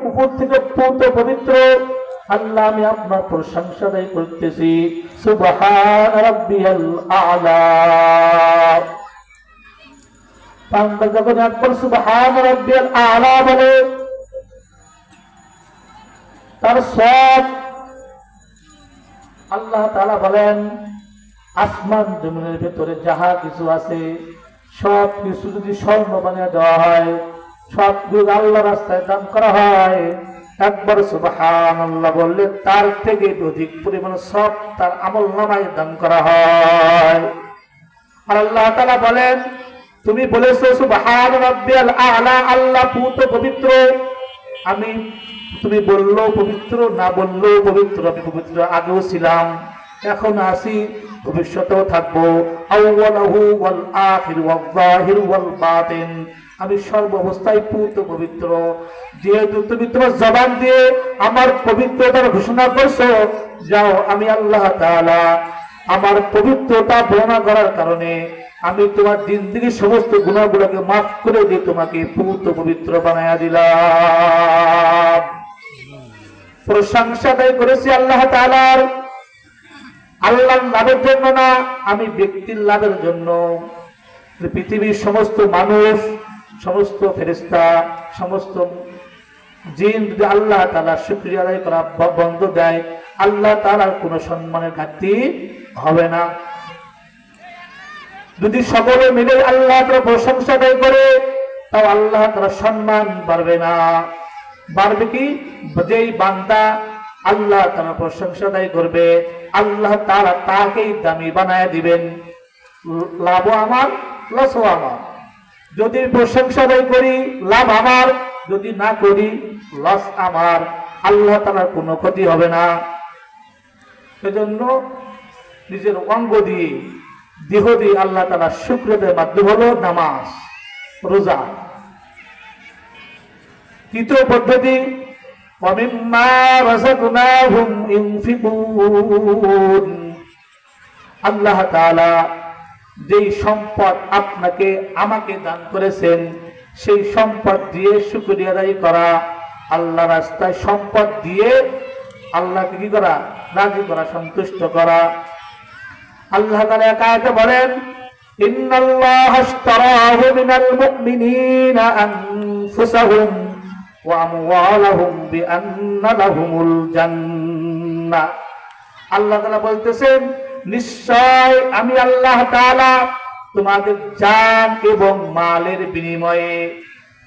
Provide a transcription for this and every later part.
কুকুর থেকে পূত পবিত্র আল্লাহ, আমি আপনার প্রশংসা আদায় করতেছি। সুবহান রাব্বিয়াল আ'লা। বান্দা যখন একবার সুবহান রাব্বিয়াল আ'লা বলে, তার সব আল্লাহ তাআলা বলেন আসমান জমিনের ভেতরে যাহা কিছু আছে সব কিছু যদি স্বর্ণ বানিয়ে দেওয়া হয়, সব কিছু আল্লাহ রাস্তায় দান করা হয়, একবার সুবহানাল্লাহ বললে তার থেকে অধিক পরিমাণে সব তার আমলনামায় দান করা হয়। আর আল্লাহ তাআলা বলেন, তুমি বলেছো সুবহান রাব্বিয়াল আ'লা, আল্লাহ পূত পবিত্র। আমি তুমি বললো পবিত্র, না বললো পবিত্র, আমি পবিত্র আগেও ছিলাম, এখন আছি, ভবিষ্যতেও থাকবো। আউয়ালহু ওয়াল আখির ওয়াল যাহির ওয়াল বাতিন, আমি সর্ব অবস্থায় পূত পবিত্র। যেহেতু তুমি তোমার জবান দিয়ে আমার পবিত্রতার ঘোষণা করছো, যাও আমি আল্লাহ তাআলা আমার পবিত্রতা বর্ণনা করার কারণে আমি তোমার দিন থেকে সমস্ত গুনাহগুলোকে মাফ করে দিয়ে তোমাকে পূত পবিত্র বানায়া দিলাম। প্রশংসা আদায় করেছি আল্লাহ তাআলার, আল্লাহর লাভের জন্য না, আমি ব্যক্তির লাভের জন্য। পৃথিবীর সমস্ত মানুষ, সমস্ত ফেরেশতা, সমস্ত জিন যদি আল্লাহ তাআলার শুকরিয়া আদায় করা বন্ধ দেয়, আল্লাহ তাআলার কোনো সম্মানের ঘাটতি হবে না। যদি সকলে মিলে আল্লাহ তাআলার প্রশংসা আদায় করে, তাও আল্লাহ তাআলার সম্মান বাড়বে না। বাড়বে কি? যেই বান্দা আল্লাহ তাআলার প্রশংসা আদায় করবে, আল্লাহ তাআলা তাকেই দামি বানায় দিবেন। লাভও আমার, লসও আমার। যদি প্রশংসা আদায় করি, লাভ আমার, যদি না করি, লস আমার। আল্লাহ তাআলার কোনো ক্ষতি হবে না। সেজন্য নিজের অঙ্গ দিয়ে, দেহ দিয়ে আল্লাহ তাআলার শুকরিয়ার মাধ্যম হলো নামাজ, রোজা। তৃতীয় পদ্ধতি, ওয়ামিম্মা রাযাকনাহুম ইউনফিকুন, আল্লাহ তাআলা যেই সম্পদ আপনাকে আমাকে দান করেছেন, সেই সম্পদ দিয়ে শুকরিয়া আদায় করা, আল্লাহ রাস্তায় সম্পদ দিয়ে আল্লাহকে কি করা? রাজি করা, সন্তুষ্ট করা। আল্লাহ তাআলা এক আয়াতে বলেন, ইন্নাল্লাহা আশতারাহু মিনাল মুমিনিনা আনফুসাহুম ওয়া আমওয়ালাহুম বিআন্না লাহুমুল জান্নাহ। আল্লাহ তাআলা বলতেছেন, নিশ্চয় আমি আল্লাহ তাআলা তোমাদের জান এবং মালের বিনিময়ে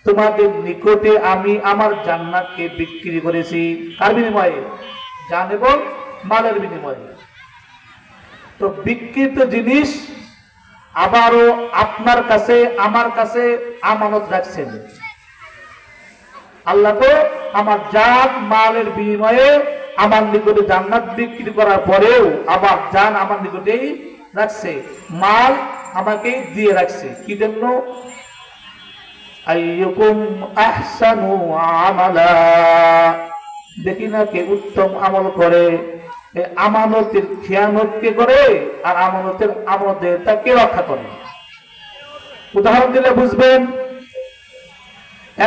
তোমাদের নিকটে আমি আমার জান্নাতকে বিক্রি করেছি। কার বিনিময়ে? জান এবং মালের বিনিময়ে। তো বিক্রিত জিনিস আবারও আপনার কাছে আমার কাছে আমানত রাখছেন। আল্লাহ তো আমার জান মালের বিনিময়ে আমার নিকটে জান্নাত বিক্রি করার পরেও আবার জান আমার নিকটেই রাখছে, মাল আমাকে দিয়ে রাখছে। কি জন্য? আইয়ুকুম আহসানু আমালা, দেখি না কে উত্তম আমল করে। আমানতের খেয়ানত কে করে, আর আমানতের আমানতটা কে রক্ষা করে? উদাহরণ দিলে বুঝবেন।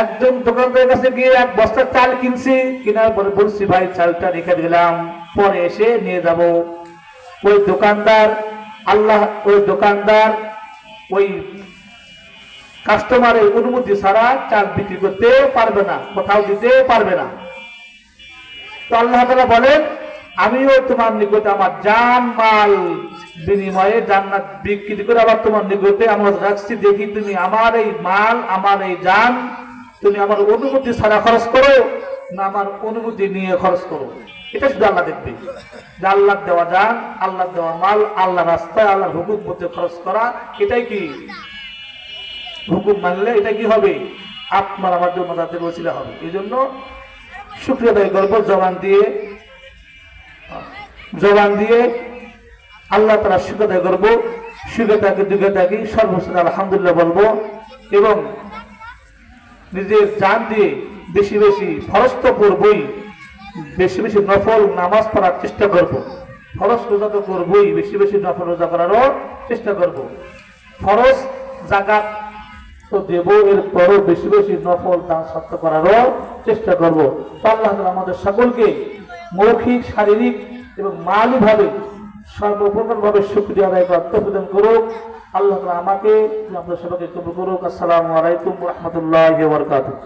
একজন দোকানদারের কাছে গিয়ে এক বস্তা চাল কিনছি, কেনার পরে বলছি ভাই চালটা রেখে দিলাম, পরে এসে নিয়ে যাব। ওই দোকানদার ওই কাস্টমারের অনুমতি ছাড়া চাল বিক্রি করতে পারবে না, কোথাও দিতে পারবে না। তো আল্লাহ তাআলা বলেন, আমিও তোমার নিকটে আমার জান মাল বিনিময়ে জান্নাত বিক্রি করে আবার তোমার নিকটে আমরা রাখছি, দেখি তুমি আমার এই মাল, আমার এই জান তুমি আমার অনুমতি ছাড়া খরচ করো না আমার অনুমতি নিয়ে খরচ করো। এটা শুধু আল্লাহ দেখবে। যে আল্লাহ দেওয়া জান, আল্লাহ দেওয়া মাল, আল্লাহ রাস্তায় আল্লাহর হুকুম মতে খরচ করা, এটাই কি হুকুম মানলে এটা কি হবে? আপনার আমার জন্য তাদের ওসিলা হবে। এই জন্য শুকরিয়া আদায় করবো জবান দিয়ে আল্লাহ তাআলা শুকর আদায় করবো, সুখে থাকি দুঃখে থাকি সর্বশেষ আলহামদুলিল্লাহ বলবো, এবং নিজের জান দিয়ে বেশি বেশি ফরজ তো করবই, বেশি বেশি নফল নামাজ পড়ার চেষ্টা করব। ফরজ রোজা তো করবই, বেশি বেশি নফল রোজা করারও চেষ্টা করব। ফরজ জাকাত তো দেব, এরপরও বেশি বেশি নফল দান সত্য করারও চেষ্টা করব। তো আল্লাহ তাআলা আমাদের সকলকে মৌখিক, শারীরিক এবং মালি ভাবে সর্বপ্রকার ভাবে শুকরিয়া আদায় করার তৌফিক দান করুক। আল্লাহ তাআলা আমাকে আপনাদের সবাইকে কবুল করুক। আসসালামু আলাইকুম ওয়া রাহমাতুল্লাহি ওয়া বারাকাতুহু।